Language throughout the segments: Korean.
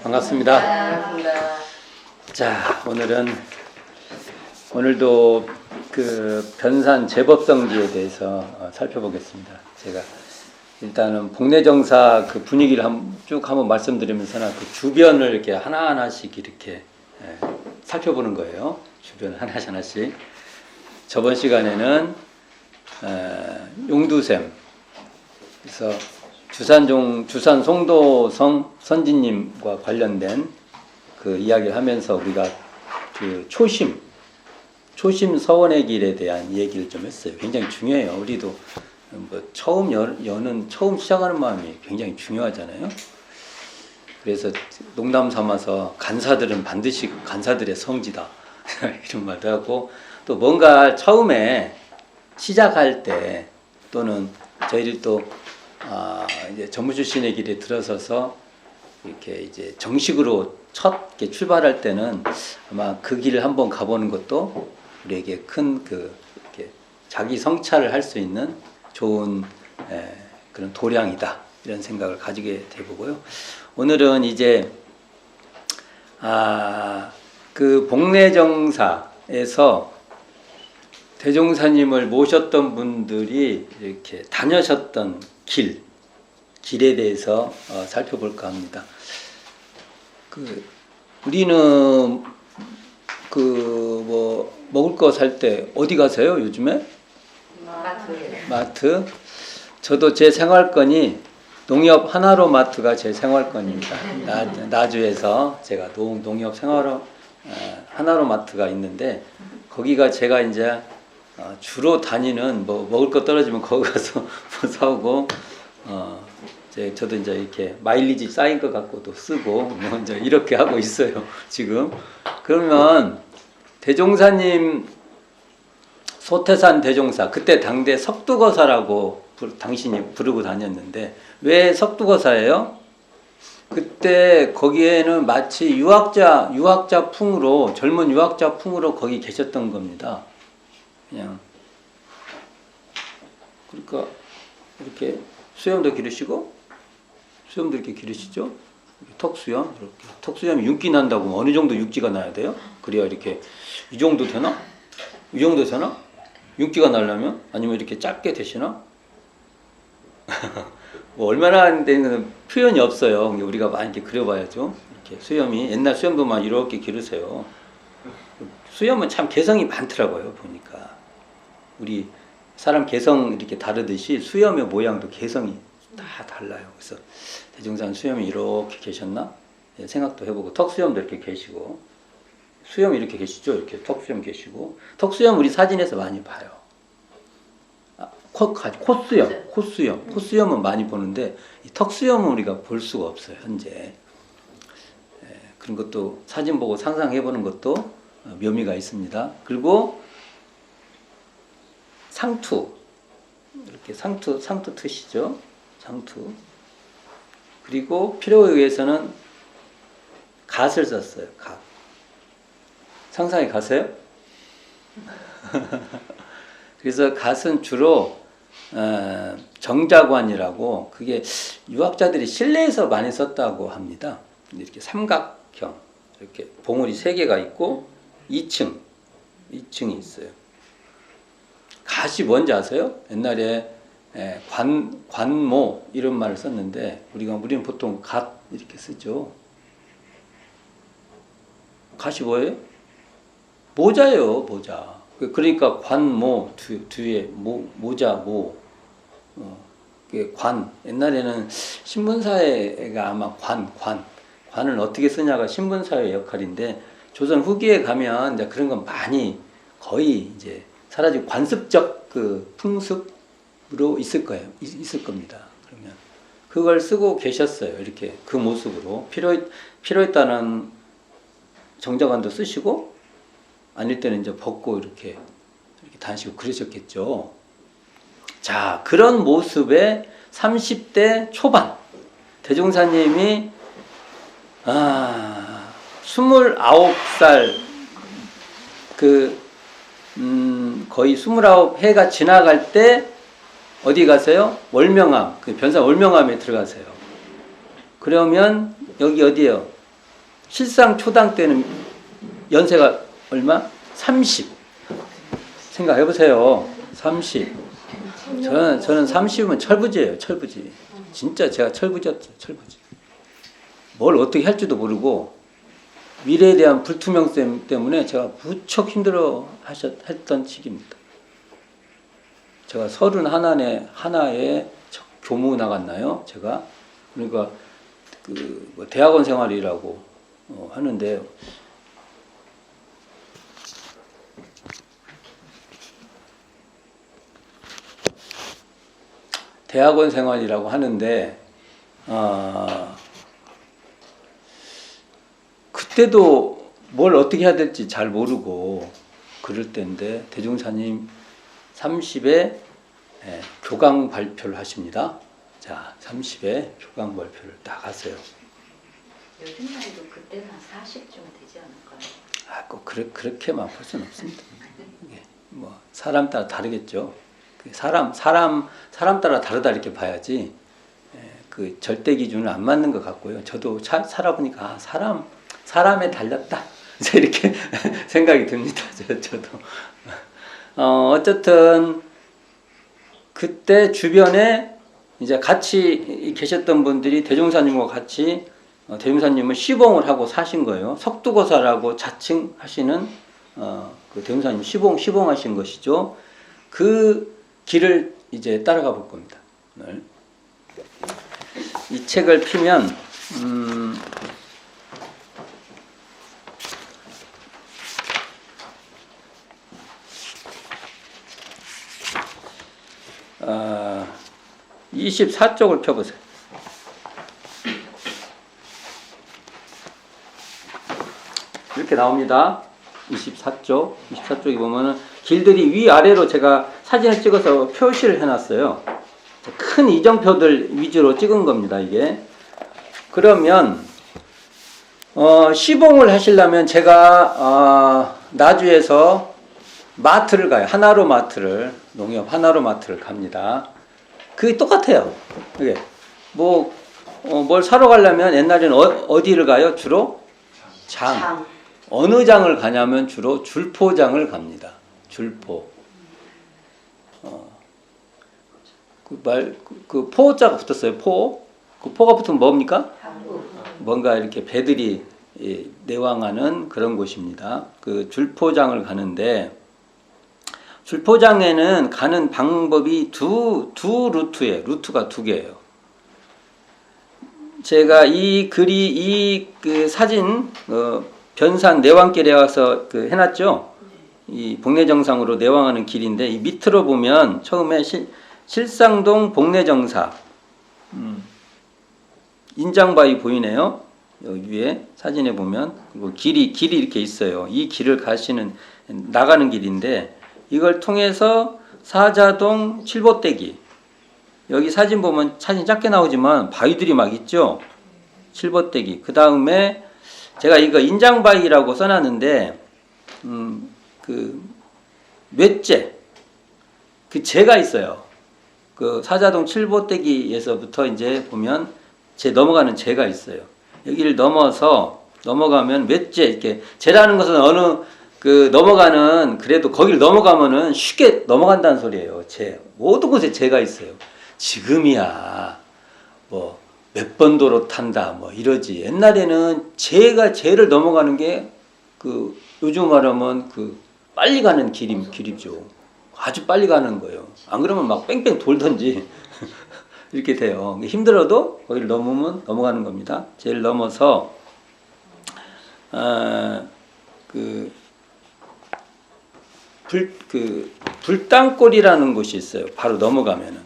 반갑습니다. 반갑습니다. 자, 오늘도 그 변산 재법성지에 대해서 살펴보겠습니다. 제가 일단은 복례정사 그 분위기를 쭉 한번 말씀드리면서는 그 주변을 이렇게 하나하나씩 이렇게 살펴보는 거예요. 주변을 하나씩. 저번 시간에는 용두샘, 그래서 주산 송도성 선지님과 관련된 그 이야기를 하면서 우리가 그 초심 서원의 길에 대한 얘기를 좀 했어요. 굉장히 중요해요. 우리도 뭐 처음 처음 시작하는 마음이 굉장히 중요하잖아요. 그래서 농담 삼아서 간사들은 반드시 간사들의 성지다 이런 말도 하고, 또 뭔가 처음에 시작할 때 또는 저희들 또 이제 전무 출신의 길에 들어서서 이렇게 이제 정식으로 첫 출발할 때는 아마 그 길을 한번 가보는 것도 우리에게 큰 이렇게 자기 성찰을 할 수 있는 좋은 그런 도량이다, 이런 생각을 가지게 되고요. 오늘은 이제 그 복례정사에서 대종사님을 모셨던 분들이 이렇게 다녀셨던 길에 대해서 살펴볼까 합니다. 우리는 뭐 먹을 거 살 때 어디 가세요? 요즘에? 마트. 저도 제 생활권이 농협 하나로 마트가 제 생활권입니다. 나주에서 제가 농협 하나로 마트가 있는데, 거기가 제가 이제 주로 다니는, 뭐 먹을 거 떨어지면 거기 가서 뭐 사오고, 저도 이제 이렇게 마일리지 쌓인 것 갖고도 쓰고 뭐 이제 이렇게 하고 있어요 지금. 그러면 대종사님, 소태산 대종사, 그때 당대 석두거사라고 당신이 부르고 다녔는데, 왜 석두거사예요? 그때 거기에는 마치 유학자 풍으로, 젊은 유학자 풍으로 거기 계셨던 겁니다. 그냥 그러니까 이렇게 수염도 기르시고, 수염도 이렇게 기르시죠. 턱수염, 이렇게 턱수염이 윤기 난다고 어느 정도 윤기가 나야 돼요? 그래야 이렇게 이 정도 되나? 이 정도 되나? 윤기가 나려면? 아니면 이렇게 짧게 되시나? 뭐 얼마나 하는데 표현이 없어요. 우리가 많이 이렇게 그려봐야죠. 이렇게 수염이, 옛날 수염도 막 이렇게 기르세요. 수염은 참 개성이 많더라고요, 보니까. 우리 사람 개성 이렇게 다르듯이 수염의 모양도 개성이 다 달라요. 그래서 대종사님 수염이 이렇게 계셨나? 생각도 해보고, 턱수염도 이렇게 계시고, 수염이 이렇게 계시죠? 이렇게 턱수염 계시고, 턱수염 우리 사진에서 많이 봐요. 콧수염은 많이 보는데, 이 턱수염은 우리가 볼 수가 없어요, 현재. 그런 것도 사진 보고 상상해보는 것도 묘미가 있습니다. 그리고 상투, 이렇게 상투 트시죠? 상투. 그리고 필요에 의해서는 갓을 썼어요. 갓. 상상이 가세요? 그래서 갓은 주로 정자관이라고, 그게 유학자들이 실내에서 많이 썼다고 합니다. 이렇게 삼각형, 이렇게 봉우리 3개가 있고 2층이 있어요. 갓이 뭔지 아세요? 옛날에 관모 이런 말을 썼는데, 우리는 보통 갓 이렇게 쓰죠. 갓이 뭐예요? 모자예요, 모자. 그러니까 관모 뒤에 모자 관. 옛날에는 신분사회가 아마 관을 어떻게 쓰냐가 신분사회 역할인데, 조선 후기에 가면 이제 그런 건 많이 거의 이제 사라지고 관습적 그 풍습으로 있을 겁니다. 그러면 그걸 쓰고 계셨어요. 이렇게 그 모습으로 필요에 따른 정자관도 쓰시고, 아닐 때는 이제 벗고 이렇게 다니시고 그러셨겠죠. 자, 그런 모습의 30대 초반 대종사님이 29살 거의 29해가 지나갈 때 어디 가세요? 월명암, 변산 월명암에 들어가세요. 그러면 여기 어디예요? 실상 초당 때는 연세가 얼마? 30. 생각해 보세요. 30. 저는 30이면 철부지예요. 철부지. 진짜 제가 철부지였죠. 철부지. 뭘 어떻게 할지도 모르고 미래에 대한 불투명성 때문에 제가 무척 힘들어 했던 시기입니다. 제가 31에 교무 나갔나요? 제가. 그러니까 뭐 대학원 생활이라고 하는데 대학원 생활이라고 하는데 그때도 뭘 어떻게 해야 될지 잘 모르고 그럴 때인데 대종사님 30에 교강 발표를 하십니다. 자, 30에 교강 발표를 딱 하세요. 요즘 나이도 그때는 한 40쯤 되지 않을까요? 꼭 그렇게만 볼 수는 없습니다. 뭐 사람 따라 다르겠죠. 사람 따라 다르다 이렇게 봐야지. 그 절대 기준은 안 맞는 것 같고요. 저도 살아보니까 사람에 달렸다. 이렇게 생각이 듭니다. 저도. 어쨌든 그때 주변에 이제 같이 계셨던 분들이 대종사님과 같이 대종사님을 시봉을 하고 사신 거예요. 석두고사라고 자칭하시는 그 대종사님 시봉하신 것이죠. 그 길을 이제 따라가 볼 겁니다. 오늘. 이 책을 피면 24쪽을 펴보세요. 이렇게 나옵니다. 24쪽에 보면은 길들이 위아래로 제가 사진을 찍어서 표시를 해놨어요. 큰 이정표들 위주로 찍은 겁니다. 이게. 그러면 시봉을 하시려면 제가 나주에서 마트를 가요. 하나로 마트를, 농협 하나로 마트를 갑니다. 그게 똑같아요. 그게 뭘 사러 가려면 옛날에는 어디를 가요? 주로 장. 어느 장을 가냐면 주로 줄포장을 갑니다. 줄포. 그 포자가 붙었어요. 포. 그 포가 붙으면 뭡니까? 뭔가 이렇게 배들이 내왕하는 그런 곳입니다. 그 줄포장을 가는데 줄포장에는 가는 방법이 두 루트예요. 루트가 두 개예요. 제가 그 사진 변산 내왕길에 와서 해놨죠. 이 복례정상으로 내왕하는 길인데 이 밑으로 보면 처음에 실상동 복례정사 인장바위 보이네요. 여기 위에 사진에 보면 그리고 길이 이렇게 있어요. 이 길을 나가는 길인데 이걸 통해서 사자동 칠보대기 여기 사진 보면 사진 작게 나오지만 바위들이 막 있죠. 칠보대기 그 다음에 제가 이거 인장바위라고 써놨는데 그 맷재 그 재가 있어요. 그 사자동 칠보대기에서부터 이제 보면 넘어가는 재가 있어요. 여기를 넘어가면 맷재 이렇게 재라는 것은 어느 넘어가는 그래도 거기를 넘어가면은 쉽게 넘어간다는 소리예요. 재 모든 곳에 재가 있어요. 지금이야 뭐 몇 번 도로 탄다 뭐 이러지. 옛날에는 재를 넘어가는 게 요즘 말하면 빨리 가는 길이죠. 아주 빨리 가는 거예요. 안 그러면 막 뺑뺑 돌던지 이렇게 돼요. 힘들어도 거기를 넘어가는 겁니다. 재를 넘어서 불당골이라는 곳이 있어요. 바로 넘어가면은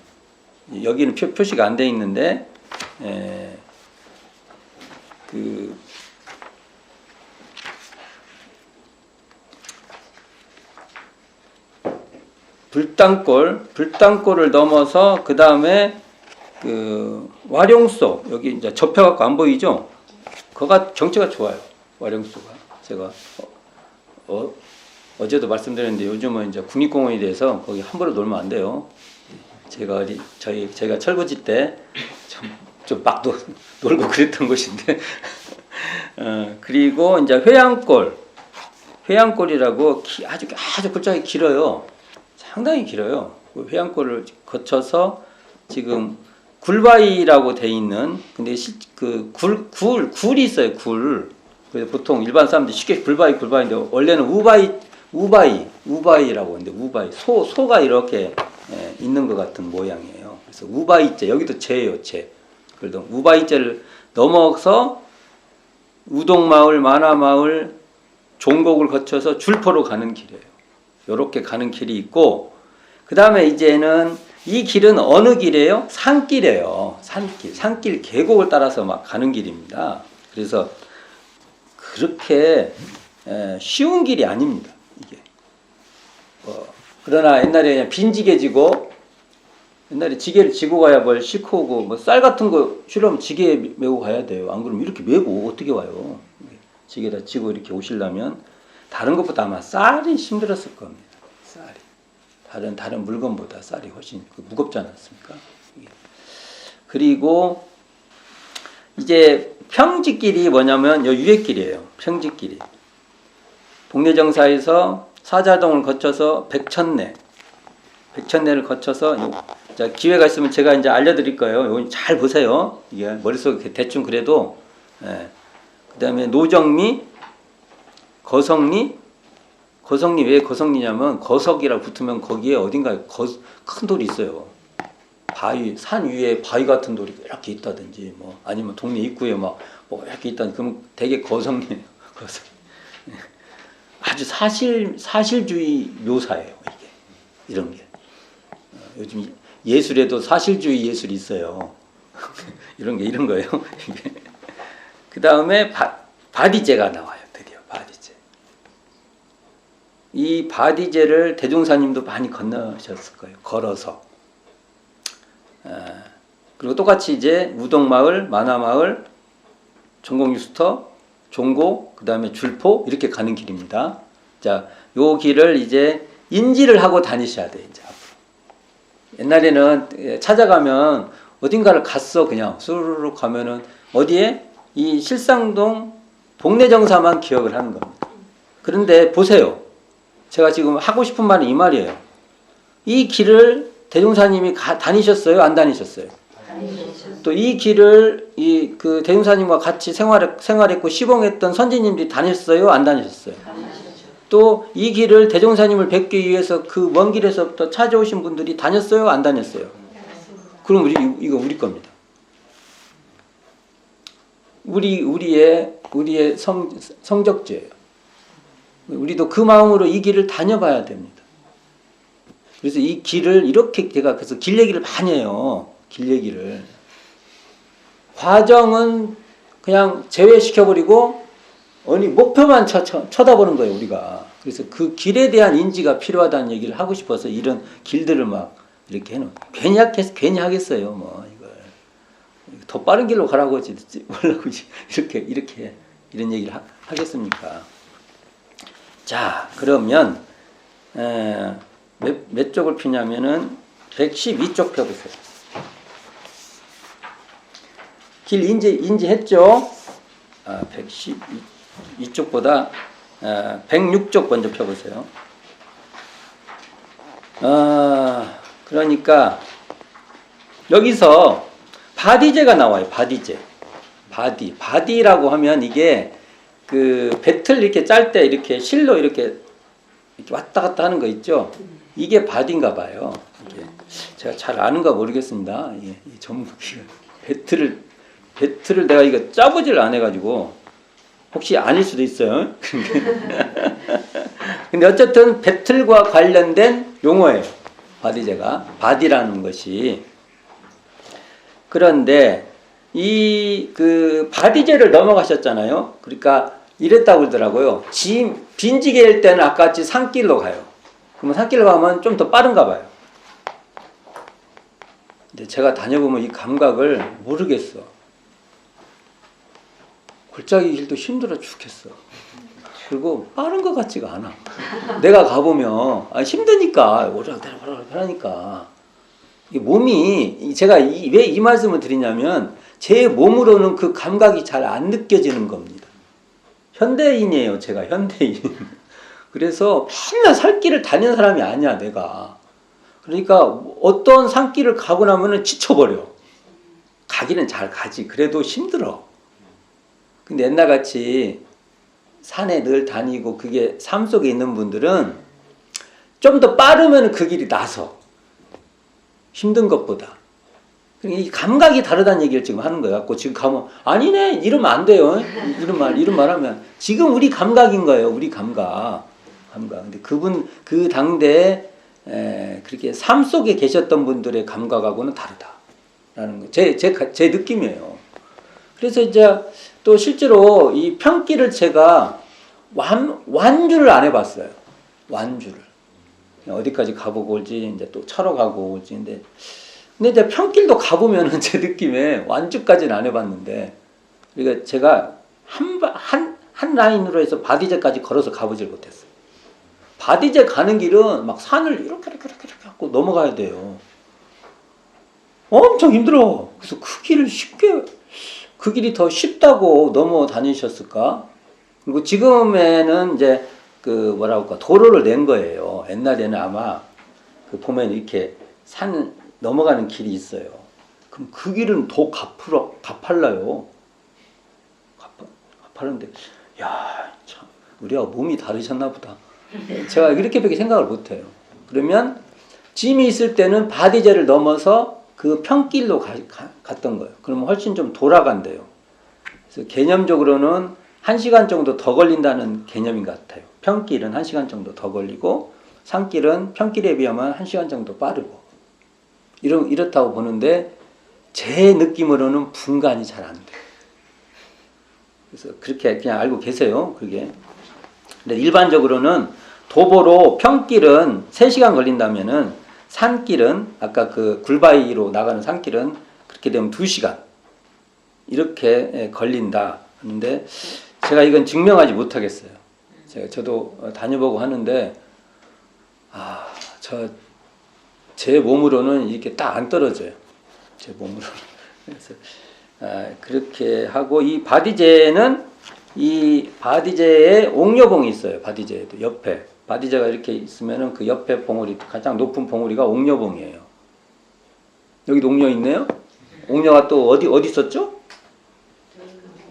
여기는 표시가 안 돼 있는데 불당골을 넘어서 그 다음에 와룡소 여기 이제 접혀갖고 안 보이죠? 거가 경치가 좋아요. 와룡소가 제가 어제도 말씀드렸는데 요즘은 이제 국립공원이 돼서 거기 함부로 놀면 안 돼요. 제가 철부지 때 좀 막 놀고 그랬던 곳인데 그리고 이제 회양골이라고 아주 골짜기 길어요. 상당히 길어요. 그 회양골을 거쳐서 지금 굴바위라고 돼 있는, 근데 그 굴이 있어요. 굴. 그래서 보통 일반 사람들이 쉽게 굴바위인데 원래는 우바이라고 하는데 소가 이렇게 있는 것 같은 모양이에요. 그래서 우바이제, 여기도 제예요, 제. 그래도 우바이제를 넘어서 우동마을, 만화마을, 종곡을 거쳐서 줄포로 가는 길이에요. 이렇게 가는 길이 있고, 그 다음에 이제는 이 길은 어느 길이에요? 산길이에요. 산길 계곡을 따라서 막 가는 길입니다. 그래서 그렇게 쉬운 길이 아닙니다. 이게. 그러나 옛날에 그냥 빈지게 지고, 옛날에 지게를 지고 가야 뭘 싣고 오고, 뭐 쌀 같은 거 실으면 지게에 메고 가야 돼요. 안 그러면 이렇게 메고 어떻게 와요? 지게다 지고 이렇게 오시려면 다른 것보다 아마 쌀이 힘들었을 겁니다. 쌀이. 다른 물건보다 쌀이 훨씬 무겁지 않았습니까? 그리고 이제 평지길이 뭐냐면 요 유예길이에요. 평지길이. 복례정사에서 사자동을 거쳐서 백천내를 거쳐서, 자, 기회가 있으면 제가 이제 알려드릴 거예요. 이거 잘 보세요. 이게 머릿속에 대충 그래도. 그 다음에 노정리, 거성리 왜 거성리냐면 거석이라고 붙으면 거기에 어딘가에 큰 돌이 있어요. 산 위에 바위 같은 돌이 이렇게 있다든지, 뭐 아니면 동네 입구에 뭐 이렇게 있다든지, 그럼 되게 거성리예요. 거성. 아주 사실주의 묘사예요. 이게 이런 게. 요즘 예술에도 사실주의 예술이 있어요. 이런 거예요. 그 다음에 바디제가 나와요. 드디어 바디제. 이 바디제를 대종사님도 많이 건너셨을 거예요. 걸어서. 그리고 똑같이 이제 우동마을, 만화마을, 종곡유스터, 종곡, 그 다음에 줄포 이렇게 가는 길입니다. 자, 요 길을 이제 인지를 하고 다니셔야 돼요. 이제 앞으로. 옛날에는 찾아가면 어딘가를 갔어. 그냥 수르륵 가면은 어디에? 이 실상동 복례정사만 기억을 하는 겁니다. 그런데 보세요. 제가 지금 하고 싶은 말은 이 말이에요. 이 길을 대종사님이 다니셨어요? 안 다니셨어요? 또 이 길을 그 대종사님과 같이 생활했고 시봉했던 선지님들이 다녔어요? 안 다니셨어요? 또 이 길을 대종사님을 뵙기 위해서 그 먼 길에서부터 찾아오신 분들이 다녔어요? 안 다녔어요? 그럼 이거 우리 겁니다. 우리의 성적죄예요. 우리도 그 마음으로 이 길을 다녀봐야 됩니다. 그래서 이 길을 이렇게 제가 그래서 길 얘기를 많이 해요. 길 얘기를. 과정은 그냥 제외시켜버리고 어느 목표만 쳐다보는 거예요, 우리가. 그래서 그 길에 대한 인지가 필요하다는 얘기를 하고 싶어서 이런 길들을 막 이렇게 해놓은. 괜히 하겠어요, 뭐 이걸. 더 빠른 길로 가라고 하지 뭐라고 이렇게 이런 얘기를 하겠습니까? 자, 그러면 몇 쪽을 피냐면은 112쪽 펴보세요. 길 인지했죠? 112쪽보다 106쪽 먼저 펴보세요. 그러니까 여기서 바디제가 나와요. 바디제. 바디라고 하면 이게 그 배틀 이렇게 짤 때 이렇게 실로 이렇게 왔다 갔다 하는 거 있죠? 이게 바디인가 봐요. 이게 제가 잘 아는가 모르겠습니다. 이 전문기가 배틀을 내가 이거 짜보지를 안 해가지고 혹시 아닐 수도 있어요. 근데 어쨌든 배틀과 관련된 용어예요. 바디제가. 바디라는 것이. 그런데 그 바디제를 넘어가셨잖아요. 그러니까 이랬다고 그러더라고요. 빈지게일 때는 아까 같이 산길로 가요. 그러면 산길로 가면 좀 더 빠른가 봐요. 근데 제가 다녀보면 이 감각을 모르겠어. 골짜기 길도 힘들어 죽겠어. 그리고 빠른 것 같지가 않아. 내가 가보면 힘드니까 오락내락 하니까 이 몸이 제가 왜 이 말씀을 드리냐면 제 몸으로는 그 감각이 잘 안 느껴지는 겁니다. 현대인이에요. 제가 현대인. 그래서 맨날 살길을 다니는 사람이 아니야, 내가. 그러니까 어떤 산길을 가고 나면은 지쳐버려. 가기는 잘 가지. 그래도 힘들어. 근데 옛날같이 산에 늘 다니고 그게 삶 속에 있는 분들은 좀 더 빠르면 그 길이 나서. 힘든 것보다. 이 감각이 다르다는 얘기를 지금 하는 거예요. 갖고 지금 가면 아니네 이러면 안 돼요. 이런 말하면 지금 우리 감각인 거예요. 우리 감각. 근데 그분 그 당대에 그렇게 삶 속에 계셨던 분들의 감각하고는 다르다라는 거. 제 느낌이에요. 그래서 이제 또 실제로 이 평길을 제가 완주를 안 해봤어요. 완주를 어디까지 가보고 올지 이제 또 차로 가고 올지 근데 이제 평길도 가보면은 제 느낌에 완주까지는 안 해봤는데 그러니까 제가 한 라인으로 해서 바디제까지 걸어서 가보질 못했어요. 바디제 가는 길은 막 산을 이렇게 하고 넘어가야 돼요. 엄청 힘들어. 그래서 그 길이 더 쉽다고 넘어 다니셨을까? 그리고 지금에는 이제 그 도로를 낸 거예요. 옛날에는 아마 그 보면 이렇게 산 넘어가는 길이 있어요. 그럼 그 길은 더 가팔라요. 가파른데, 야, 참, 우리가 몸이 다르셨나 보다. 제가 이렇게밖에 생각을 못 해요. 그러면 짐이 있을 때는 바디제를 넘어서 그 평길로 갔던 거예요. 그러면 훨씬 좀 돌아간대요. 그래서 개념적으로는 1시간 정도 더 걸린다는 개념인 것 같아요. 평길은 1시간 정도 더 걸리고 산길은 평길에 비하면 1시간 정도 빠르고 이렇다고 보는데 제 느낌으로는 분간이 잘 안 돼요. 그래서 그렇게 그냥 알고 계세요. 그게. 근데 일반적으로는 도보로 평길은 3시간 걸린다면은 산길은 아까 그 굴바위로 나가는 산길은 그렇게 되면 2시간 이렇게 걸린다 하는데 제가 이건 증명하지 못하겠어요. 저도 다녀보고 하는데 제 몸으로는 이렇게 딱 안 떨어져요. 제 몸으로는. 그래서 그렇게 하고 이 바디제에 옥녀봉이 있어요. 바디제에도 옆에 바디제가 이렇게 있으면은 그 옆에 봉우리 가장 높은 봉우리가 옥녀봉이에요. 여기도 옥녀 있네요. 옥녀가 또 어디 있었죠?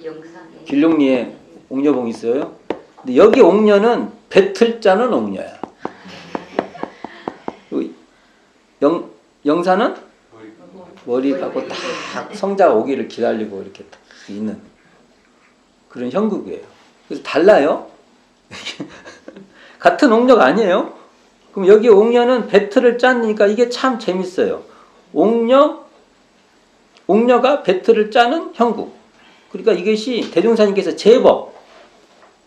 영상에. 길룡리에 옥녀봉 있어요. 근데 여기 옥녀는 배틀자는 옥녀야. 영사는 머리 갖고 딱 성자가 오기를 기다리고 이렇게 딱 있는 그런 형국이에요. 그래서 달라요. 같은 옥녀가 아니에요. 그럼 여기 옥녀는 배틀을 짜니까 이게 참 재밌어요. 옥녀가 배틀을 짜는 형국. 그러니까 이것이 대종사님께서 제법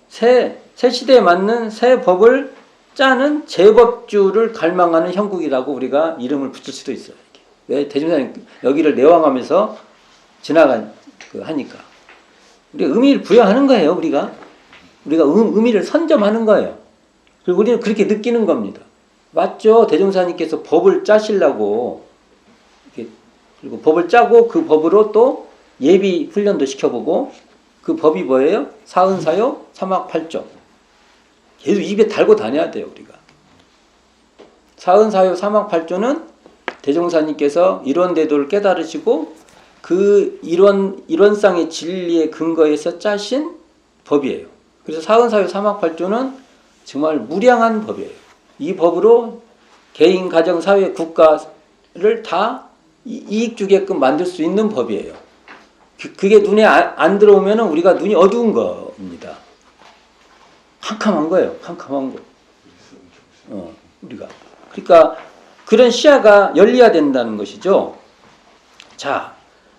새 시대에 맞는 새 법을 짜는 제법주를 갈망하는 형국이라고 우리가 이름을 붙일 수도 있어요. 왜 대종사님 여기를 내왕하면서 하니까 우리가 의미를 부여하는 거예요. 우리가 의미를 선점하는 거예요. 그리고 우리는 그렇게 느끼는 겁니다. 맞죠? 대종사님께서 법을 짜시려고 그리고 법을 짜고 그 법으로 또 예비 훈련도 시켜보고 그 법이 뭐예요? 사은사요, 사막팔조. 계속 입에 달고 다녀야 돼요, 우리가. 사은사요, 사막팔조는 대종사님께서 이론대도를 깨달으시고 그 이론상의 진리의 근거에서 짜신 법이에요. 그래서 사은사요, 사막팔조는 정말 무량한 법이에요. 이 법으로 개인, 가정, 사회, 국가를 다 이익 주게끔 만들 수 있는 법이에요. 그게 눈에 안 들어오면 우리가 눈이 어두운 겁니다. 캄캄한 거예요. 캄캄한 거. 우리가. 그러니까 그런 시야가 열려야 된다는 것이죠. 자,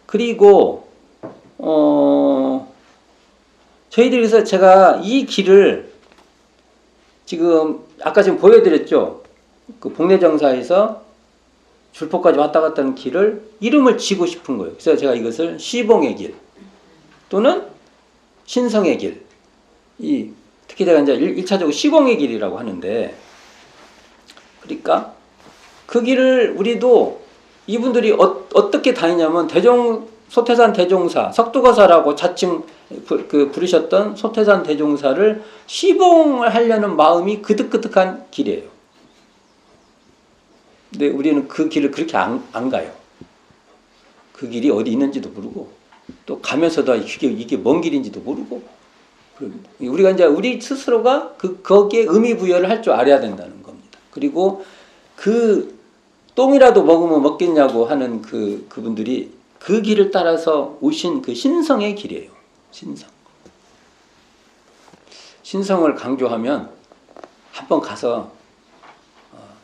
그리고 저희들이 그래서 제가 이 길을 지금 아까 지금 보여드렸죠. 그 복례정사에서 줄포까지 왔다 갔다 하는 길을 이름을 지고 싶은 거예요. 그래서 제가 이것을 시봉의 길 또는 신성의 길, 특히 제가 이제 1차적으로 시공의 길이라고 하는데, 그러니까 그 길을 우리도 이분들이 어떻게 다니냐면 소태산 대종사, 석두거사라고 자칭 부르셨던 소태산 대종사를 시봉을 하려는 마음이 그득그득한 길이에요. 근데 우리는 그 길을 그렇게 안 가요. 그 길이 어디 있는지도 모르고, 또 가면서도 이게 뭔 길인지도 모르고, 우리가 이제 우리 스스로가 거기에 의미 부여를 할 줄 알아야 된다는 겁니다. 그리고 그 똥이라도 먹으면 먹겠냐고 하는 그분들이 그 길을 따라서 오신 그 신성의 길이에요. 신성을 강조하면 한번 가서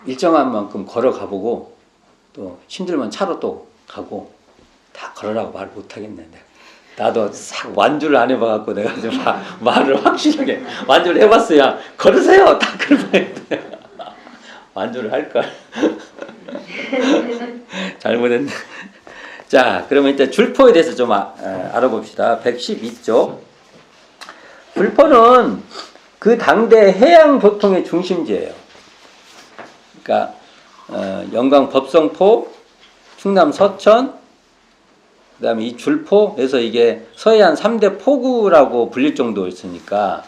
일정한 만큼 걸어가보고 또 힘들면 차로 또 가고 다 걸으라고 말 못하겠네. 나도 싹 완주를 안 해봐갖고 내가 좀 말을 확실하게 완주를 해봤어야 걸으세요 다 그러면 완주를 할걸. 잘못했네. 자, 그러면 이제 줄포에 대해서 좀 알아봅시다. 112쪽. 줄포는 그 당대 해양 교통의 중심지예요. 그러니까 영광 법성포, 충남 서천, 그 다음에 이 줄포에서 이게 서해안 3대 포구라고 불릴 정도였으니까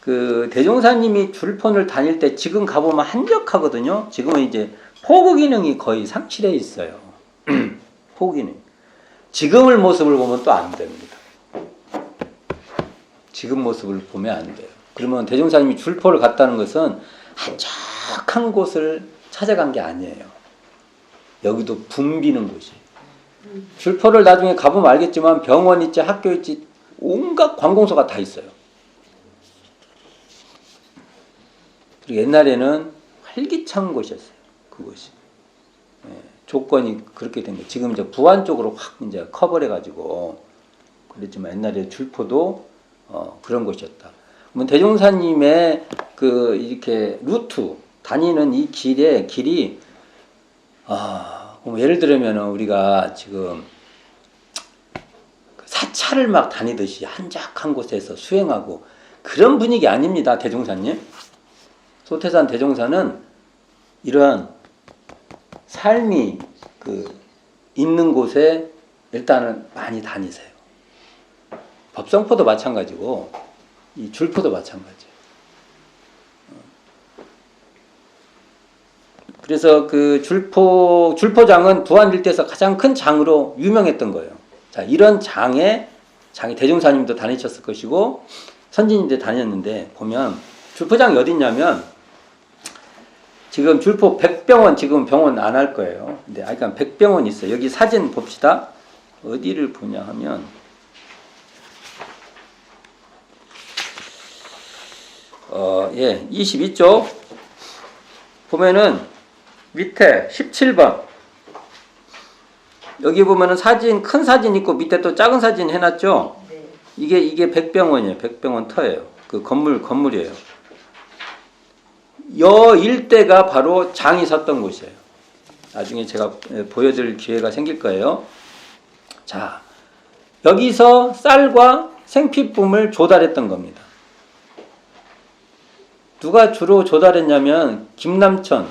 그 대종사님이 줄포를 다닐 때 지금 가보면 한적하거든요. 지금은 이제 포구 기능이 거의 상실해 있어요. 포구 기능. 지금의 모습을 보면 또 안 됩니다. 지금 모습을 보면 안 돼요. 그러면 대종사님이 줄포를 갔다는 것은 한적한 곳을 찾아간 게 아니에요. 여기도 붐비는 곳이에요. 줄포를 나중에 가보면 알겠지만 병원 있지, 학교 있지, 온갖 관공서가 다 있어요. 그리고 옛날에는 활기찬 곳이었어요. 그곳이. 조건이 그렇게 된 거예요. 지금 이제 부안 쪽으로 확 이제 커버해 가지고 그랬지만 옛날에 줄포도 그런 곳이었다. 그러면 대종사님의 그 이렇게 루트 다니는 이 길이 예를 들면 우리가 지금 사찰을 막 다니듯이 한적한 곳에서 수행하고 그런 분위기 아닙니다. 대종사님. 소태산 대종사는 이러한 삶이 있는 곳에 일단은 많이 다니세요. 법성포도 마찬가지고 이 줄포도 마찬가지예요. 그래서 그 줄포장은 부안 일대에서 가장 큰 장으로 유명했던 거예요. 자, 이런 장이 대종사님도 다니셨을 것이고 선진님도 다녔는데 보면 줄포장이 어디 있냐면 지금 줄포 백병원 지금 병원 안 할 거예요. 근데 그러니까 백병원 있어요. 여기 사진 봅시다. 어디를 보냐 하면 예, 22쪽 보면은 밑에 17번 여기 보면은 사진 큰 사진 있고 밑에 또 작은 사진 해놨죠. 네. 이게 백병원이에요. 백병원 터예요. 그 건물이에요. 여 일대가 바로 장이 섰던 곳이에요. 나중에 제가 보여드릴 기회가 생길 거예요. 자, 여기서 쌀과 생필품을 조달했던 겁니다. 누가 주로 조달했냐면 김남천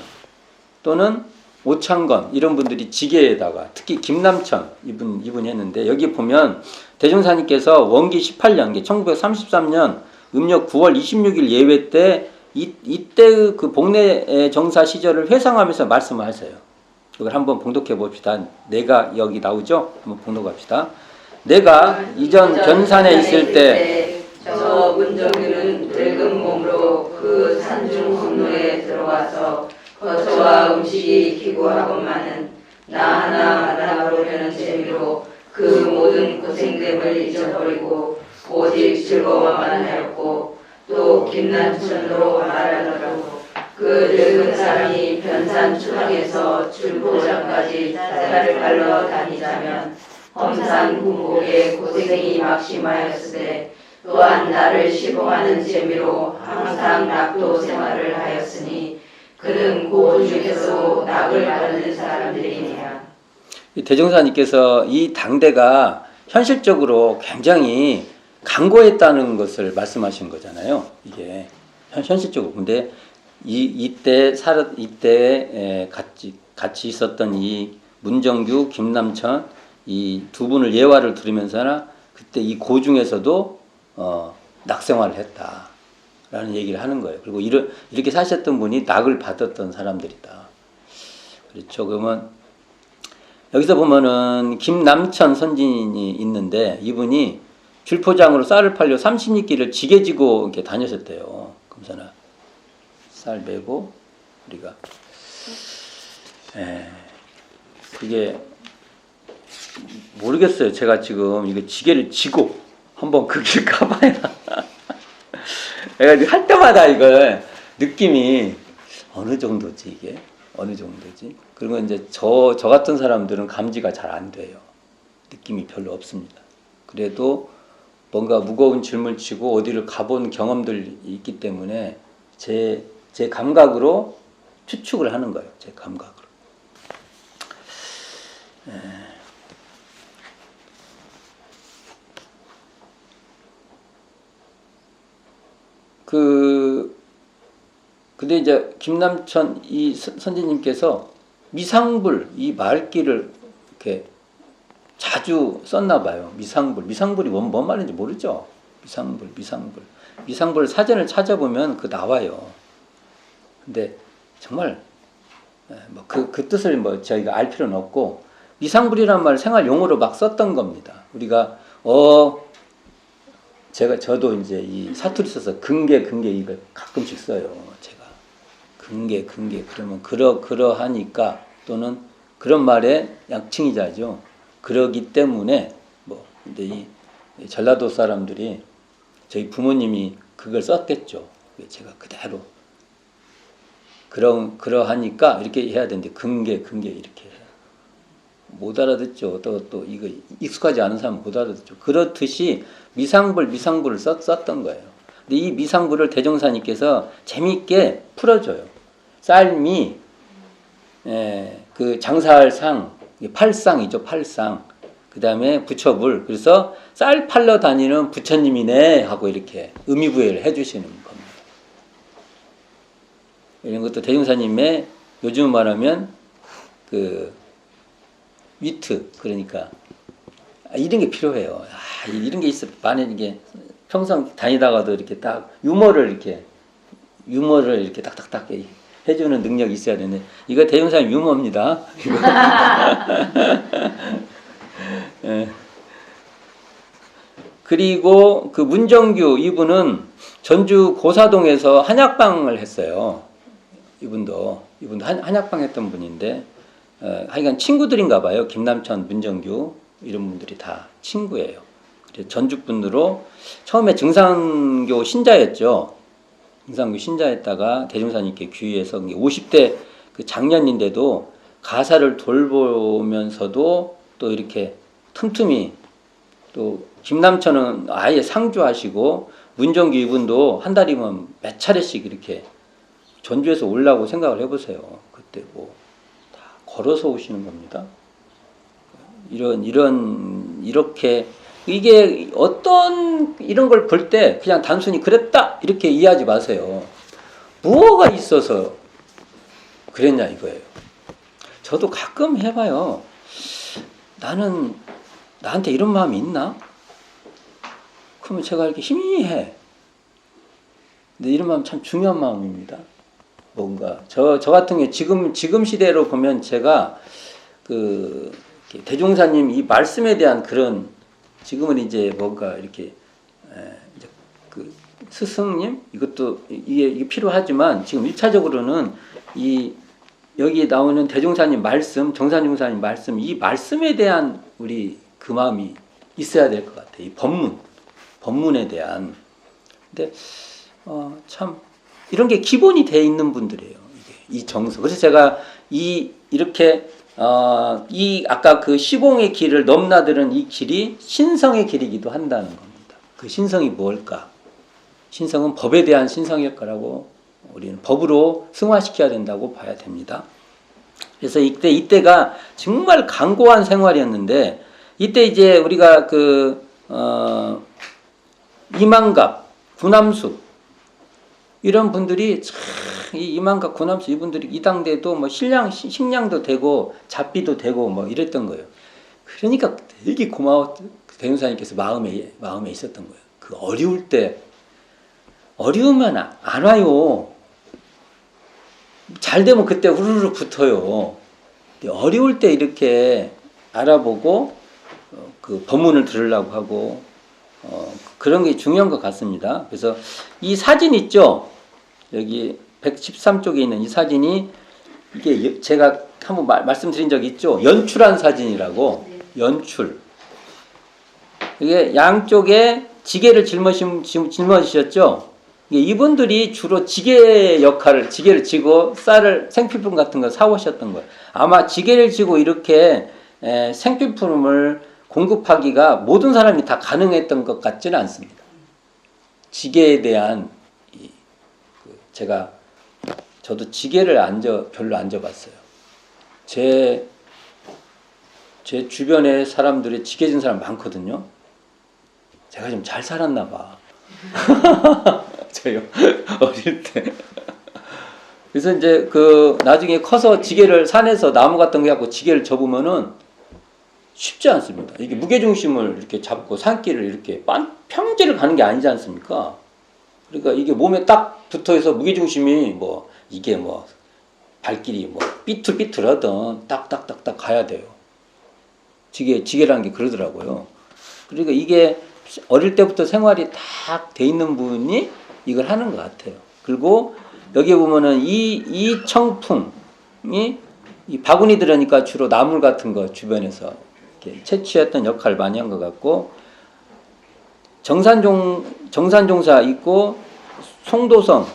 또는 오창건 이런 분들이 지게에다가 특히 김남천 이분이 했는데 여기 보면 대종사님께서 원기 18년 1933년 음력 9월 26일 예외 때 이때 그 복례 정사 시절을 회상하면서 말씀을 하세요. 이걸 한번 봉독해 봅시다. 내가 여기 나오죠? 한번 봉독합시다. 내가 이전 견산에 있을 때 저 문정이는 늙은 몸으로 그 산중 혼로에 들어와서 거처와 음식이 기구하건만은 나 하나 만나보려는 재미로 그 모든 고생됨을 잊어버리고 오직 즐거워만 하였고 또 김남천으로 말하더라도 그 늙은 사람이 변산 추방에서 줄포장까지 쌀을 갈러 다니자면 험산 군복에 고생이 막심하였으되 또한 나를 시봉하는 재미로 항상 낙도 생활을 하였으니 그는 고 중에서 낙을 받는 사람들이니라. 대종사님께서 이 당대가 현실적으로 굉장히 강고했다는 것을 말씀하신 거잖아요. 이게 현실적으로. 근데 이때 같이 있었던 이 문정규, 김남천 이 두 분을 예화를 들으면서나 그때 이 고중에서도 낙생활을 했다라는 얘기를 하는 거예요. 그리고 이렇게 사셨던 분이 낙을 받았던 사람들이다. 그렇죠. 그러면 여기서 보면은 김남천 선진이 있는데 이분이 줄포장으로 쌀을 팔려 30리길을 지게 지고 이렇게 다녔었대요. 그러면서 쌀 메고 우리가 그게 모르겠어요. 제가 지금 이거 지게를 지고 한번 그 길 가봐야. 내가 할 때마다 이걸 느낌이 어느 정도지 이게 어느 정도지. 그리고 이제 저 같은 사람들은 감지가 잘 안 돼요. 느낌이 별로 없습니다. 그래도 뭔가 무거운 짐을 지고 어디를 가본 경험들이 있기 때문에 제 감각으로 추측을 하는 거예요. 제 감각으로. 근데 이제 김남천 이 선지님께서 미상불 이 말귀를 이렇게 자주 썼나 봐요. 미상불이 뭔 말인지 모르죠. 미상불 사전을 찾아보면 그 나와요. 근데 정말 뭐 그 뜻을 뭐 저희가 알 필요는 없고 미상불이라는 말 생활 용어로 막 썼던 겁니다. 우리가 저도 이제 이 사투리 써서 근계 이걸 가끔씩 써요. 제가 근계 그러면 그러하니까 또는 그런 말의 약칭이자죠. 그러기 때문에 뭐 근데 이 전라도 사람들이 저희 부모님이 그걸 썼겠죠. 제가 그대로 그러하니까 이렇게 해야 되는데 근계 이렇게 못 알아듣죠. 또 이거 익숙하지 않은 사람은 못 알아듣죠. 그렇듯이 미상불을 썼던 거예요. 근데 이 미상불을 대종사님께서 재미있게 풀어줘요. 쌀미, 그 장사할 상, 팔상이죠, 팔상. 그 다음에 부처불. 그래서 쌀 팔러 다니는 부처님이네 하고 이렇게 의미부여를 해주시는 겁니다. 이런 것도 대종사님의 요즘 말하면 그 위트, 그러니까 이런 게 필요해요. 이런 게 있어. 만약에 이게 평생 다니다가도 이렇게 딱 유머를 이렇게 딱딱딱 해주는 능력이 있어야 되는데 이거 대종사님 유머입니다. 그리고 그 문정규 이분은 전주 고사동에서 한약방을 했어요. 이분도 한약방 했던 분인데 하여간 친구들인가 봐요. 김남천, 문정규 이런 분들이 다 친구예요. 그래서 전주 분으로 처음에 증상교 신자였죠. 증상교 신자였다가 대종사님께 귀의해서 50대 그 장년인데도 가사를 돌보면서도 또 이렇게 틈틈이 또 김남천은 아예 상주하시고 문정규 이분도 한 달이면 몇 차례씩 이렇게 전주에서 올라오고 생각을 해보세요. 그때 뭐 다 걸어서 오시는 겁니다. 이렇게 이게 어떤 이런 걸 볼 때 그냥 단순히 그랬다 이렇게 이해하지 마세요. 무엇가 있어서 그랬냐 이거예요. 저도 가끔 해봐요. 나는 나한테 이런 마음이 있나? 그러면 제가 이렇게 희미해. 근데 이런 마음 참 중요한 마음입니다. 뭔가 저 같은 경우 지금 시대로 보면 제가 그 대종사님 이 말씀에 대한 그런 지금은 이제 뭔가 이렇게 이제 그 스승님 이것도 이게 필요하지만 지금 1차적으로는 이 여기 나오는 대종사님 말씀, 정산중사님 말씀 이 말씀에 대한 우리 그 마음이 있어야 될 것 같아요. 이 법문에 대한. 근데 참 이런 게 기본이 돼 있는 분들이에요. 이 정서. 그래서 제가 이렇게 이 아까 그 시봉의 길을 넘나드는 이 길이 신성의 길이기도 한다는 겁니다. 그 신성이 뭘까? 신성은 법에 대한 신성일 거라고 우리는 법으로 승화시켜야 된다고 봐야 됩니다. 그래서 이때가 정말 강고한 생활이었는데 이때 이제 우리가 이만갑, 구남수 이런 분들이 이 이만갑, 구남수 이분들이 이 당대도 뭐 식량도 되고 잡비도 되고 뭐 이랬던 거예요. 그러니까 되게 고마워 대운사님께서 마음에 있었던 거예요. 그 어려울 때 어려우면 안 와요. 잘 되면 그때 후루룩 붙어요. 어려울 때 이렇게 알아보고 그 법문을 들으려고 하고 그런 게 중요한 것 같습니다. 그래서 이 사진 있죠? 여기 113쪽에 있는 이 사진이 이게 제가 한번 말씀드린 적이 있죠? 연출한 사진이라고. 연출. 이게 양쪽에 지게를 짊어지셨죠? 이분들이 주로 지게를 지고 쌀을 생필품 같은 거 사오셨던 거예요. 아마 지게를 지고 이렇게 생필품을 공급하기가 모든 사람이 다 가능했던 것 같지는 않습니다. 지게에 대한 저도 지게를 별로 안 져봤어요. 제 주변에 사람들이 지게 진 사람 많거든요. 제가 좀 잘 살았나 봐. 저요 어릴 때. 그래서 이제 나중에 커서 지게를 산에서 나무 같은 거 갖고 지게를 접으면은 쉽지 않습니다. 이게 무게중심을 이렇게 잡고 산길을 이렇게 평지를 가는 게 아니지 않습니까? 그러니까 이게 몸에 딱 붙어서 무게중심이 이게 발길이 삐뚤삐뚤하던 딱딱딱딱 가야 돼요. 지게라는 게 그러더라고요. 그러니까 이게 어릴 때부터 생활이 딱 돼 있는 분이 이걸 하는 것 같아요. 그리고 여기 보면은 이 청풍이 이 바구니 들으니까 주로 나물 같은 거 주변에서 이렇게 채취했던 역할을 많이 한 것 같고, 정산종사 있고 송도성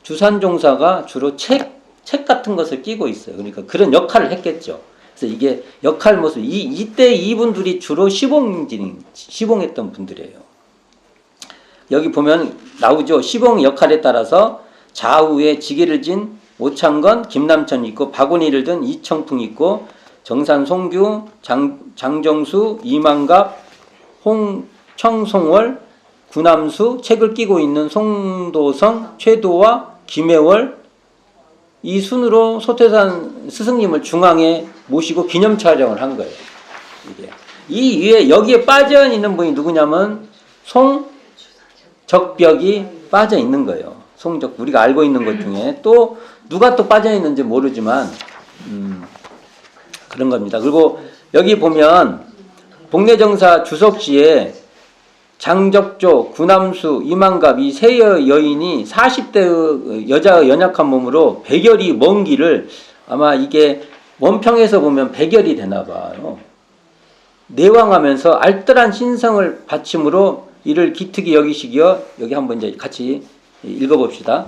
주산종사가 주로 책 같은 것을 끼고 있어요. 그러니까 그런 역할을 했겠죠. 그래서 이게 역할 모습, 이때 이분들이 주로 시봉했던 분들이에요. 여기 보면 나오죠. 시봉 역할에 따라서 좌우에 지게를 진 오창건, 김남천 있고, 바구니를 든 이청풍 있고, 정산 송규, 장정수, 이만갑, 청송월, 구남수, 책을 끼고 있는 송도성, 최도와 김혜월, 이 순으로 소태산 스승님을 중앙에 모시고 기념 촬영을 한 거예요. 이 위에 여기에 빠져 있는 분이 누구냐면 송적벽이 빠져 있는 거예요. 송적, 우리가 알고 있는 것 중에 또 누가 또 빠져 있는지 모르지만 그런 겁니다. 그리고 여기 보면 복례정사 주석시에 장적조, 구남수, 이만갑 이 세 여인이 40대 여자의 연약한 몸으로 백열이 먼 길을, 아마 이게 원평에서 보면 백열이 되나 봐요. 내왕하면서 알뜰한 신성을 바침으로 이를 기특히 여기시기여. 여기 한번 이제 같이 읽어봅시다.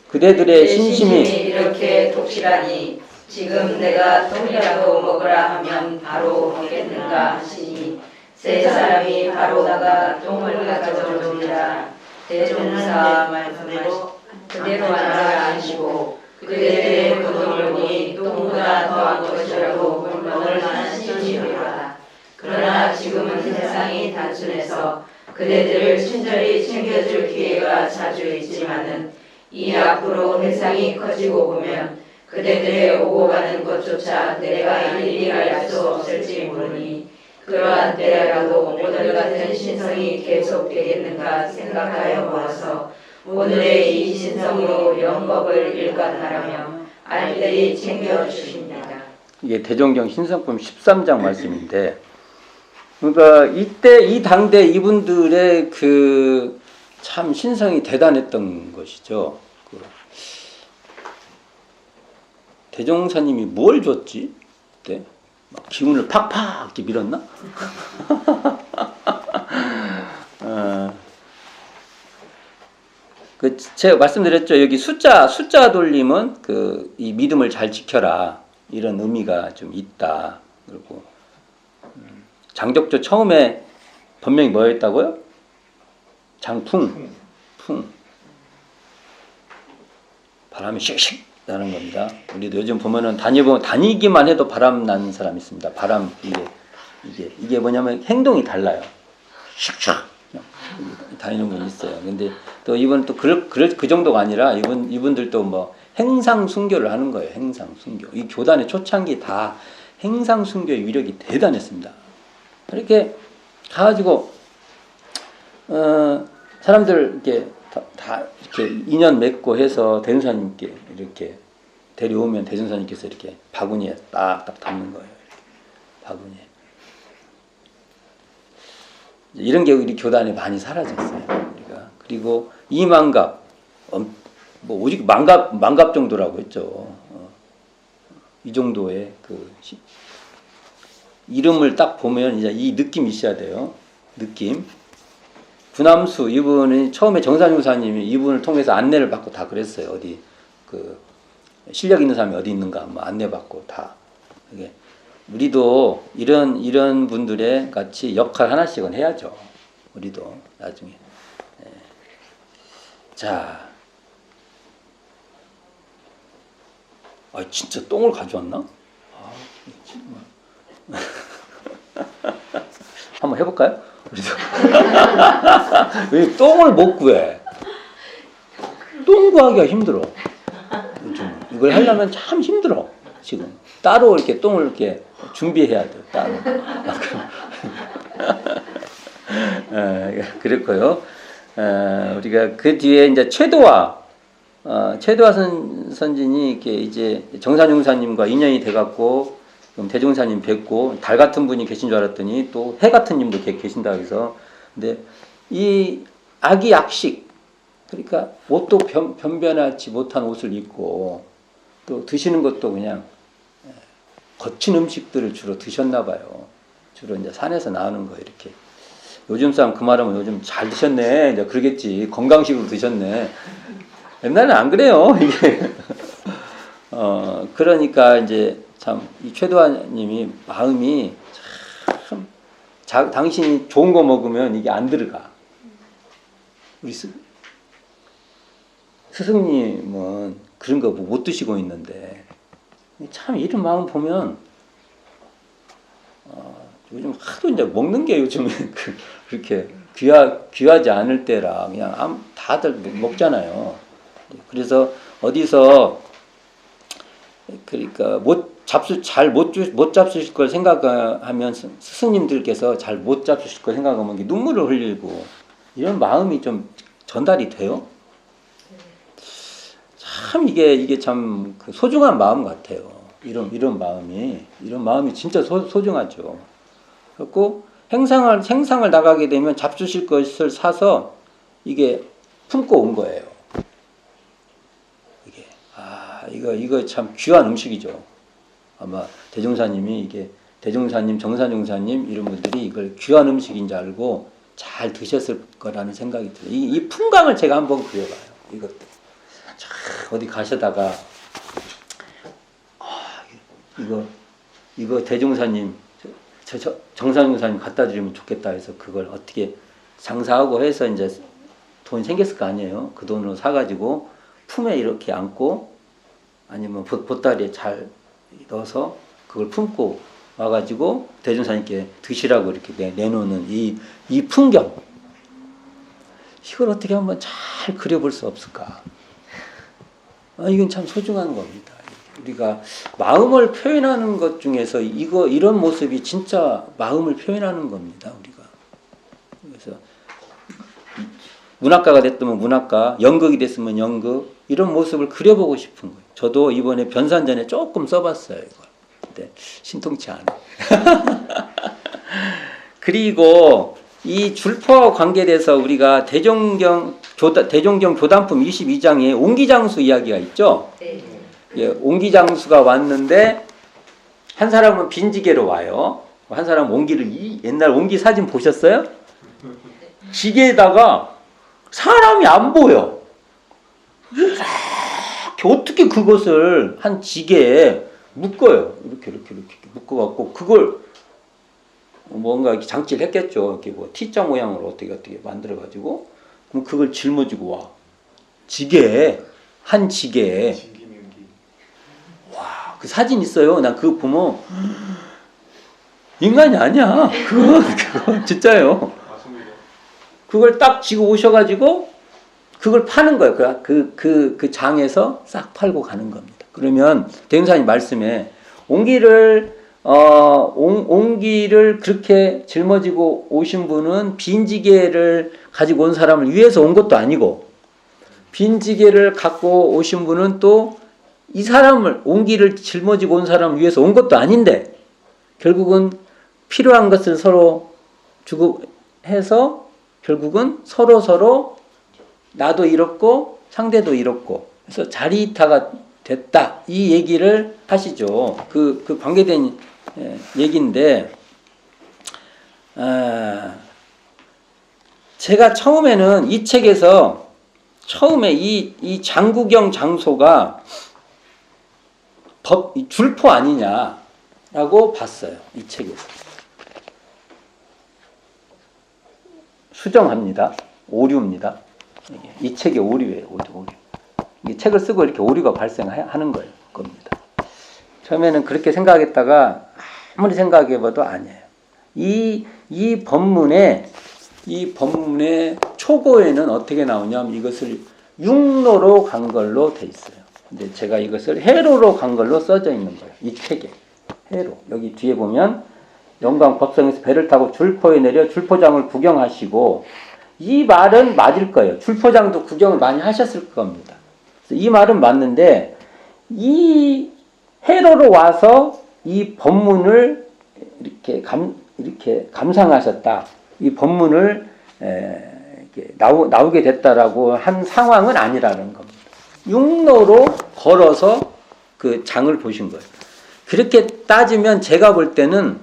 그대들의 신심이 이렇게 독실하니 지금 내가 똥이라도 먹으라 하면 바로 먹겠는가 하시니, 세 사람이 바로 나가 똥을 가져오니라. 대종사 말씀대로 그대로 앉으시고 그대들의 고통을 보니 똥보다 더한 것이라고 물먹을 만한 신심이라. 그러나 지금은 세상이 단순해서 그대들을 친절히 챙겨줄 기회가 자주 있지만은 이 앞으로 세상이 커지고 보면 그대들의 오고 가는 것조차 내가 일일이 알 수 없을지 모르니, 그러한 때라도 오늘 같은 신성이 계속되겠는가 생각하여 보아서 오늘의 이 신성으로 영법을 일관하라며 알뜰히 챙겨주십니다. 이게 대종경 신성품 13장 말씀인데, 그러니까 이때 이 당대 이분들의 참 신성이 대단했던 것이죠. 대종사님이 뭘 줬지? 그때 막 기운을 팍팍 이렇게 밀었나? 제가 말씀드렸죠. 여기 숫자 돌림은 이 믿음을 잘 지켜라, 이런 의미가 좀 있다. 그리고 장적조 처음에 본명이 뭐였다고요? 장풍. 바람이 씩씩 나는 겁니다. 우리도 요즘 보면은 다니기만 해도 바람 나는 사람이 있습니다. 바람, 이게 뭐냐면 행동이 달라요. 샥샥 다니는 분이 있어요. 근데 또 이분은 또 그 정도가 아니라 이분들도 뭐 행상 순교를 하는 거예요. 행상 순교. 이 교단의 초창기 다 행상순교의 위력이 대단했습니다. 이렇게 가가지고 사람들 이렇게 다 이렇게 인연 맺고 해서 대종사님께 이렇게 데려오면 대종사님께서 이렇게 바구니에 딱딱 담는 거예요. 이렇게 바구니에. 이런 게 우리 교단에 많이 사라졌어요. 우리가. 그리고 이만갑, 뭐 오직 만갑 정도라고 했죠. 이 정도의 이름을 딱 보면 이제 이 느낌이 있어야 돼요. 느낌. 구남수 이분은 처음에 정산용사님이 이분을 통해서 안내를 받고 다 그랬어요. 어디 실력 있는 사람이 어디 있는가 뭐 안내 받고 다. 이게 우리도 이런 분들의 같이 역할 하나씩은 해야죠. 우리도 나중에. 네. 자, 진짜 똥을 가져왔나? 한번 해볼까요? 우리도. 왜 똥을 못 구해? 똥 구하기가 힘들어. 요즘 이걸 하려면 참 힘들어. 지금 따로 이렇게 똥을 이렇게 준비해야 돼. 따로. 그렇고요. 우리가 그 뒤에 이제 최도화 선진이 이렇게 이제 정산용사님과 인연이 돼갖고 대종사님 뵙고 달 같은 분이 계신 줄 알았더니 또 해 같은 님도 계신다 해서 근데 이 악이 약식 그러니까 옷도 변변하지 못한 옷을 입고 또 드시는 것도 그냥 거친 음식들을 주로 드셨나 봐요. 주로 이제 산에서 나오는 거 이렇게. 요즘 사람 그 말하면 요즘 잘 드셨네. 이제 그러겠지. 건강식으로 드셨네. 옛날에는 안 그래요. 이게. 그러니까 이제 참 이 최도화님이 마음이 참 당신이 좋은 거 먹으면 이게 안 들어가. 우리 스승님은 그런 거 못 드시고 있는데 참 이런 마음 보면 요즘 하도 이제 먹는 게 요즘에 그렇게 귀하지 않을 때라 그냥 다들 먹잖아요. 그래서 어디서 그러니까 못 잡수실 걸 생각하면 스승님들께서 잘 못 잡수실 걸 생각하면 눈물을 흘리고 이런 마음이 좀 전달이 돼요. 참 이게 참 소중한 마음 같아요. 이런 마음이 진짜 소중하죠. 그리고 행상을 나가게 되면 잡수실 것을 사서 이게 품고 온 거예요. 이거 참 귀한 음식이죠. 아마 대종사님이 대종사님, 정산용사님 이런 분들이 이걸 귀한 음식인 줄 알고 잘 드셨을 거라는 생각이 들어요. 이 풍광을 제가 한번 그려봐요. 이것도. 어디 가시다가 이거 대종사님, 정산용사님 갖다 드리면 좋겠다 해서 그걸 어떻게 장사하고 해서 이제 돈이 생겼을 거 아니에요. 그 돈으로 사가지고 품에 이렇게 안고 아니면 보따리에 잘 넣어서 그걸 품고 와가지고 대종사님께 드시라고 이렇게 내놓는 이 풍경. 이걸 어떻게 한번 잘 그려볼 수 없을까? 이건 참 소중한 겁니다. 우리가 마음을 표현하는 것 중에서 이런 모습이 진짜 마음을 표현하는 겁니다. 우리가. 그래서 문학가가 됐으면 문학가, 연극이 됐으면 연극 이런 모습을 그려보고 싶은 거예요. 저도 이번에 변산전에 조금 써봤어요. 이걸. 근데 신통치 않아. 그리고 이 줄포와 관계돼서 우리가 대종경 교단품 22장에 옹기장수 이야기가 있죠. 네. 예, 옹기장수가 왔는데 한 사람은 빈지게로 와요. 한 사람은 옹기를 옛날 옹기 사진 보셨어요? 지게에다가 사람이 안 보여. 이렇게 어떻게 그것을 한 지게에 묶어요. 이렇게 묶어갖고 그걸 뭔가 이렇게 장치를 했겠죠. 이렇게 뭐 T자 모양으로 어떻게 만들어가지고 그럼 그걸 짊어지고 와. 한 지게에. 와, 그 사진 있어요. 난 그거 보면 인간이 아니야. 그거 진짜요. 그걸 딱 지고 오셔가지고 그걸 파는 거예요. 그 장에서 싹 팔고 가는 겁니다. 그러면 대행사님 말씀에 옹기를 옹기를 그렇게 짊어지고 오신 분은 빈지게를 가지고 온 사람을 위해서 온 것도 아니고, 빈지게를 갖고 오신 분은 또 이 사람을, 옹기를 짊어지고 온 사람을 위해서 온 것도 아닌데, 결국은 필요한 것을 서로 주고 해서 결국은 서로 나도 잃었고 상대도 잃었고, 그래서 자리이타가 됐다, 이 얘기를 하시죠. 그 관계된 얘기인데, 제가 처음에는 이 책에서 처음에 이 장구경 장소가 줄포 아니냐라고 봤어요. 이 책에서. 수정합니다. 오류입니다. 이 책의 오류예요. 오류. 이 책을 쓰고 이렇게 오류가 발생하는 거예요. 겁니다. 처음에는 그렇게 생각했다가 아무리 생각해봐도 아니에요. 이 법문의 초고에는 어떻게 나오냐면 이것을 육로로 간 걸로 돼 있어요. 근데 제가 이것을 해로로 간 걸로 써져 있는 거예요. 이 책에. 해로. 여기 뒤에 보면 영광 법성에서 배를 타고 줄포에 내려 줄포장을 구경하시고, 이 말은 맞을 거예요. 줄포장도 구경을 많이 하셨을 겁니다. 이 말은 맞는데, 이 해로로 와서 이 법문을 이렇게 감상하셨다. 이 법문을 이렇게 나오게 됐다라고 한 상황은 아니라는 겁니다. 육로로 걸어서 그 장을 보신 거예요. 그렇게 따지면 제가 볼 때는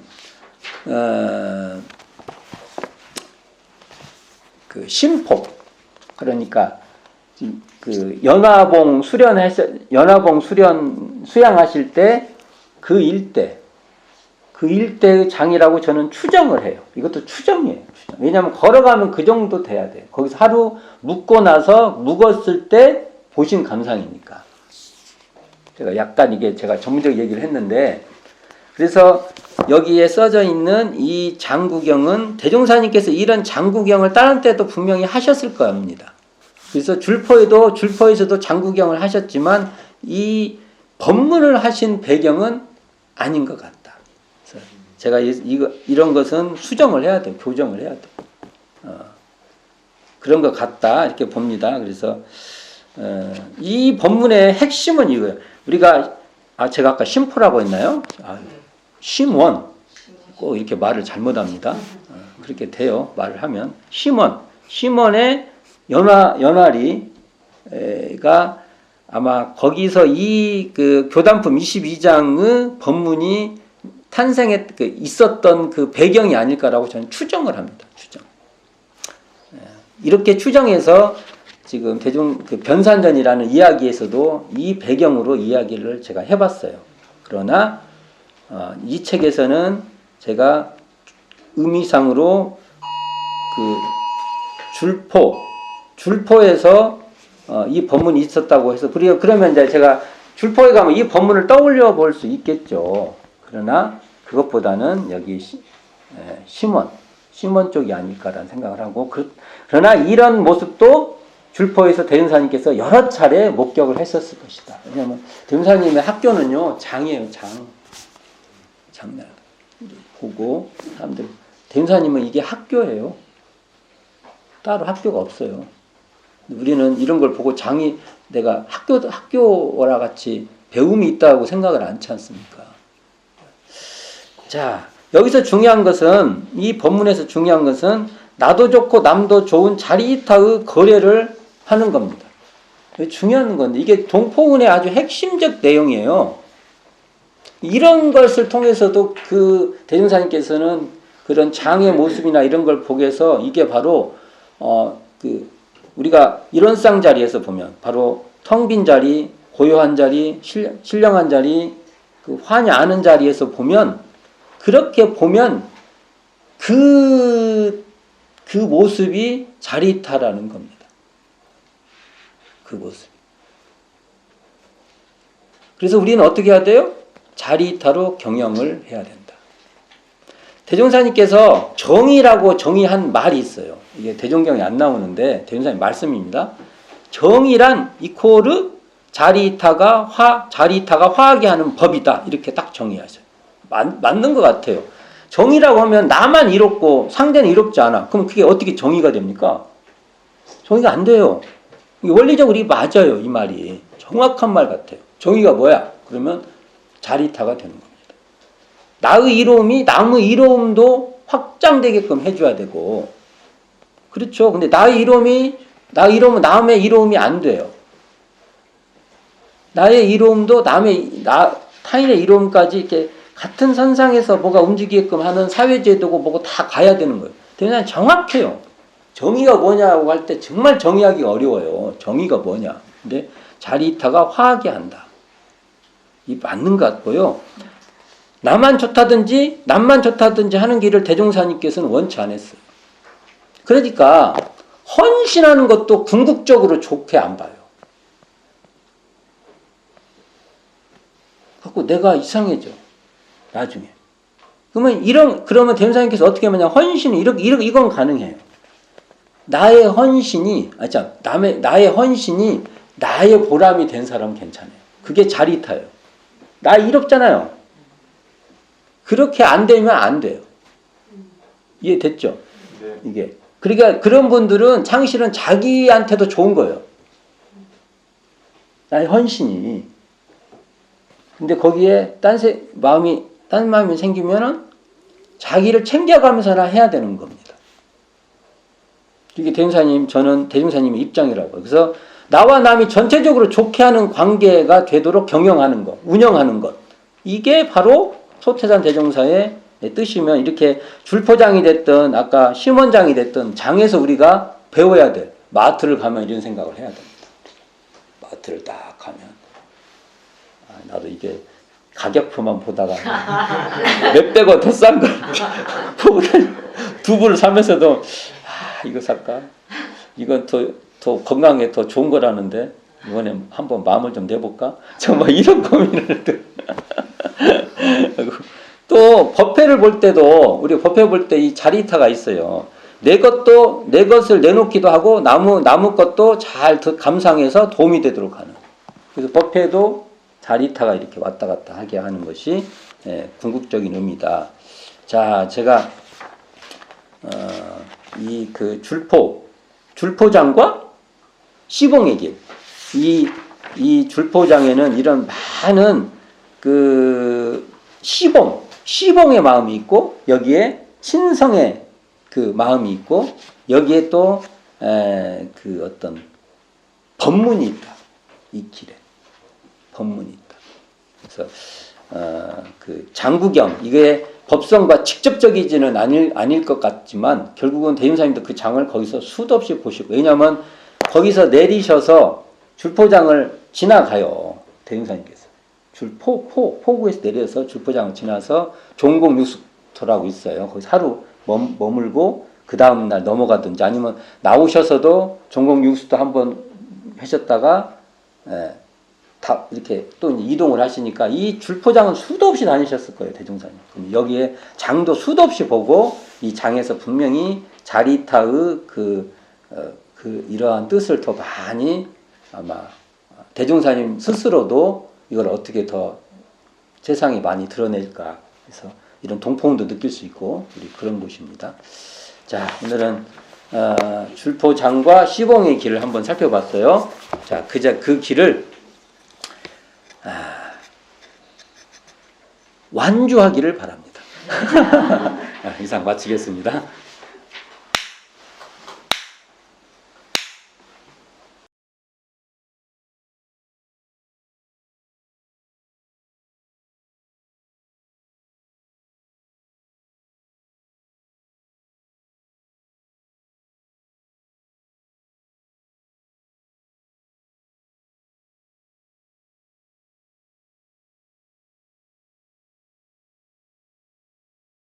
그 심포, 그러니까 그 연화봉 수양하실 때 그 일대 장이라고 저는 추정을 해요. 이것도 추정이에요. 왜냐하면 걸어가면 그 정도 돼야 돼요. 거기서 하루 묵고 나서 묵었을 때 보신 감상이니까. 제가 약간 이게 제가 전문적 얘기를 했는데, 그래서 여기에 써져 있는 이 장구경은 대종사님께서 이런 장구경을 다른 때도 분명히 하셨을 겁니다. 그래서 줄포에서도 장구경을 하셨지만 이 법문을 하신 배경은 아닌 것 같다. 그래서 제가 이런 것은 수정을 해야 돼요. 교정을 해야 돼요. 그런 것 같다, 이렇게 봅니다. 그래서 이 법문의 핵심은 이거예요. 우리가 제가 아까 심포라고 했나요? 심원. 꼭 이렇게 말을 잘못합니다. 그렇게 돼요. 말을 하면. 심원의 연화리가 아마 거기서 그 교단품 22장의 법문이 있었던 그 배경이 아닐까라고 저는 추정을 합니다. 추정. 이렇게 추정해서 지금 변산전이라는 이야기에서도 이 배경으로 이야기를 제가 해봤어요. 그러나 이 책에서는 제가 의미상으로 그 줄포에서 이 법문이 있었다고 해서, 그러면 이제 제가 줄포에 가면 이 법문을 떠올려 볼 수 있겠죠. 그러나 그것보다는 여기 심원 쪽이 아닐까라는 생각을 하고, 그러나 이런 모습도 줄포에서 대은사님께서 여러 차례 목격을 했었을 것이다. 왜냐하면 대은사님의 학교는요, 장이에요, 장날 보고 사람들, 대은사님은 이게 학교예요. 따로 학교가 없어요. 우리는 이런 걸 보고 내가 학교와 같이 배움이 있다고 생각을 않지 않습니까? 자, 여기서 중요한 것은, 이 법문에서 중요한 것은 나도 좋고 남도 좋은 자리이타의 거래를 하는 겁니다. 중요한 건데, 이게 동포운의 아주 핵심적 내용이에요. 이런 것을 통해서도 그 대중사님께서는 그런 장의 모습이나 이런 걸 보게해서 이게 바로 우리가 일원상 자리에서 보면 바로 텅 빈 자리, 고요한 자리, 신령한 자리, 그 환히 아는 자리에서 보면, 그렇게 보면 그 모습이 자리이타라는 겁니다. 그 모습. 그래서 우리는 어떻게 해야 돼요? 자리이타로 경영을 해야 된다. 대종사님께서 정의라고 정의한 말이 있어요. 이게 대종경에 안 나오는데 대종사님 말씀입니다. 정의란 이코르 자리이타가 화하게 하는 법이다. 이렇게 딱 정의하셔요. 맞는 것 같아요. 정의라고 하면 나만 이롭고 상대는 이롭지 않아. 그럼 그게 어떻게 정의가 됩니까? 정의가 안 돼요. 원리적으로 이게 맞아요. 이 말이. 정확한 말 같아요. 정의가 뭐야? 그러면 자리타가 되는 겁니다. 나의 이로움이 남의 이로움도 확장되게끔 해줘야 되고, 그렇죠. 근데 나의 이로움은 남의 이로움이 안 돼요. 나의 이로움도 타인의 이로움까지 이렇게 같은 선상에서 뭐가 움직이게끔 하는 사회제도고 뭐고 다 가야 되는 거예요. 대단히 정확해요. 정의가 뭐냐고 할 때 정말 정의하기가 어려워요. 정의가 뭐냐. 근데 자리타가 화하게 한다. 이 맞는 것 같고요. 남만 좋다든지 하는 길을 대종사님께서는 원치 않았어요. 그러니까 헌신하는 것도 궁극적으로 좋게 안 봐요. 그래서 내가 이상해져. 나중에. 그러면 대종사님께서 어떻게 하냐. 헌신이 이건 가능해요. 나의 헌신이 나의 보람이 된 사람은 괜찮아요. 그게 자리타예요. 나 이롭잖아요. 그렇게 안 되면 안 돼요. 이해됐죠? 네. 이게. 그러니까 그런 분들은 창실은 자기한테도 좋은 거예요. 나의 헌신이. 근데 거기에 딴 마음이 생기면은 자기를 챙겨가면서나 해야 되는 겁니다. 이게 저는 대종사님의 입장이라고. 그래서 나와 남이 전체적으로 좋게 하는 관계가 되도록 경영하는 것, 운영하는 것. 이게 바로 소태산 대종사의 뜻이면 이렇게 줄포장이 됐든 아까 심원장이 됐든 장에서 우리가 배워야 돼. 마트를 가면 이런 생각을 해야 됩니다. 마트를 딱 가면 나도 이게 가격표만 보다가 몇백 원 더 싼 걸 보고 두부를 사면서도 이거 살까? 이건 더 건강에 더 좋은 거라는데 이번에 한번 마음을 좀 내볼까? 정말 이런 고민을 또 법회를 볼 때도 우리 법회 볼 때 이 자리타가 있어요. 내 것을 내놓기도 하고 남의 것도 잘 감상해서 도움이 되도록 하는. 그래서 법회도 자리타가 이렇게 왔다 갔다 하게 하는 것이 궁극적인 의미다. 자, 제가 이 그 줄포장과 시봉의 길, 이 줄포장에는 이런 많은 그 시봉의 마음이 있고 여기에 신성의 그 마음이 있고 여기에 또 그 어떤 법문이 있다. 이 길에 법문이 있다. 그래서 그 장구경 이게 법성과 직접적이지는 아닐 것 같지만 결국은 대림사님도 그 장을 거기서 수도 없이 보시고 왜냐하면 거기서 내리셔서 줄포장을 지나가요. 대림사님께서 포구에서 내려서 줄포장을 지나서 종공육수토라고 있어요. 거기서 하루 머물고 그 다음날 넘어가든지 아니면 나오셔서도 종공육수토 한번 하셨다가 다 이렇게 또 이동을 하시니까 이 줄포장은 수도 없이 다니셨을 거예요, 대종사님. 그럼 여기에 장도 수도 없이 보고 이 장에서 분명히 자리타의 이러한 뜻을 더 많이 아마 대종사님 스스로도 이걸 어떻게 더 세상에 많이 드러낼까 해서 이런 동포음도 느낄 수 있고 우리 그런 곳입니다. 자, 오늘은 줄포장과 시봉의 길을 한번 살펴봤어요. 자, 그 길을 완주하기를 바랍니다. 이상 마치겠습니다.